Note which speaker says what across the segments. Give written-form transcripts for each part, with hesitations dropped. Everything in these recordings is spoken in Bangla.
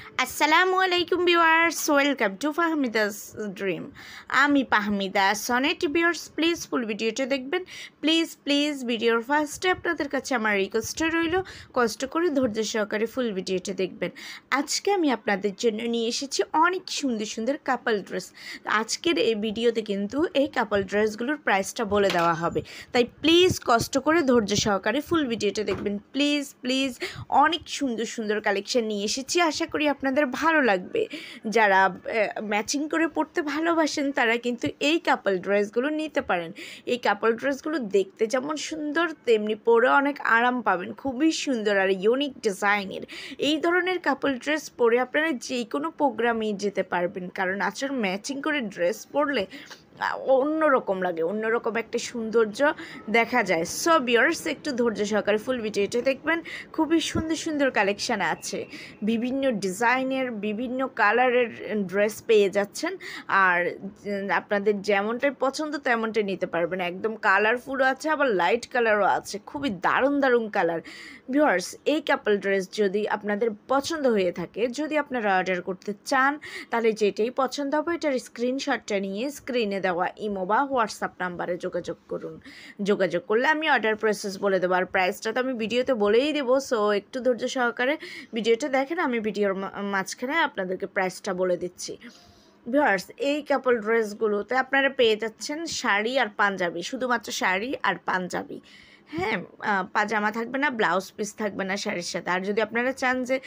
Speaker 1: আসসালামু আলাইকুম viewers, welcome to Fahmida's dream. আমি Fahmida Sonet. Viewers, please full ভিডিওটা দেখবেন। প্লিজ ভিডিওর ফার্স্টে আপনাদের কাছে আমার রিকোয়েস্ট রইল, কষ্ট করে ধৈর্য সহকারে ফুল ভিডিওটা দেখবেন। আজকে আমি আপনাদের জন্য নিয়ে এসেছি অনেক সুন্দর সুন্দর কাপল ড্রেস। আজকের এই ভিডিওতে কিন্তু এই কাপল ড্রেসগুলোর প্রাইসটা বলে দেওয়া হবে, তাই প্লিজ কষ্ট করে ধৈর্য সহকারে ফুল ভিডিওটা দেখবেন। প্লিজ অনেক সুন্দর সুন্দর কালেকশন নিয়ে এসেছি, আশা করি আপনাদের ভালো লাগবে। যারা ম্যাচিং করে পরতে ভালোবাসেন তারা কিন্তু এই কাপল ড্রেসগুলো নিতে পারেন। এই কাপল ড্রেসগুলো দেখতে যেমন সুন্দর, তেমনি পরে অনেক আরাম পাবেন। খুবই সুন্দর আর ইউনিক ডিজাইনের এই ধরনের কাপল ড্রেস পরে আপনারা যে কোনো প্রোগ্রামে যেতে পারবেন, কারণ আসলে ম্যাচিং করে ড্রেস পরলে অন্যরকম লাগে, অন্যরকম একটা সৌন্দর্য দেখা যায়। সো ভিউয়ার্স, একটু ধৈর্য সহকারে ফুল ভিডিওটা দেখবেন। খুবই সুন্দর সুন্দর কালেকশান আছে, বিভিন্ন ডিজাইনের বিভিন্ন কালারের ড্রেস পেয়ে যাচ্ছেন। আর আপনাদের যেমনটাই পছন্দ তেমনটাই নিতে পারবেন। একদম কালারফুলও আছে, আবার লাইট কালারও আছে, খুবই দারুণ কালার। ভিউয়ার্স, এই কাপল ড্রেস যদি আপনাদের পছন্দ হয়ে থাকে, যদি আপনারা অর্ডার করতে চান, তাহলে যেটাই পছন্দ হবে এটার স্ক্রিনশটটা নিয়ে স্ক্রিনে দেওয়া ইমো বা হোয়াটসঅ্যাপ নাম্বারে যোগাযোগ করুন। যোগাযোগ করলে আমি অর্ডার প্রসেস বলে দেবো। আর প্রাইসটা তো আমি ভিডিওতে বলেই দেবো, সো একটু ধৈর্য সহকারে ভিডিওটা দেখেন। আমি ভিডিওর মাঝখানে আপনাদেরকে প্রাইসটা বলে দিচ্ছি। ভিউয়ার্স, এই কাপল ড্রেসগুলোতে আপনারা পেয়ে যাচ্ছেন শাড়ি আর পাঞ্জাবি, শুধুমাত্র শাড়ি আর পাঞ্জাবি। হ্যাঁ, পাজামা থাকবে না, ব্লাউজ পিস থাকবে না শাড়ির সাথে। আর যদি আপনারা চান যে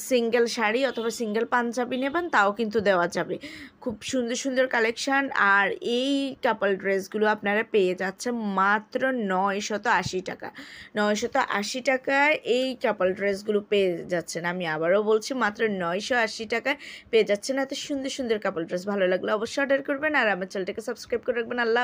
Speaker 1: সিঙ্গেল শাড়ি অথবা সিঙ্গেল পাঞ্জাবি নেবেন, তাও কিন্তু দেওয়া যাবে। খুব সুন্দর সুন্দর কালেকশান। আর এই কাপল ড্রেসগুলো আপনারা পেয়ে যাচ্ছেন মাত্র 980 টাকা। 980 টাকায় এই কাপল ড্রেসগুলো পেয়ে যাচ্ছেন। আমি আবারও বলছি, মাত্র 980 টাকায় পেয়ে যাচ্ছেন এত সুন্দর সুন্দর কাপল ড্রেস। ভালো লাগলে অবশ্যই অর্ডার করবেন, আর আমার চ্যানেলটাকে সাবস্ক্রাইব করে রাখবেন। আল্লাহ।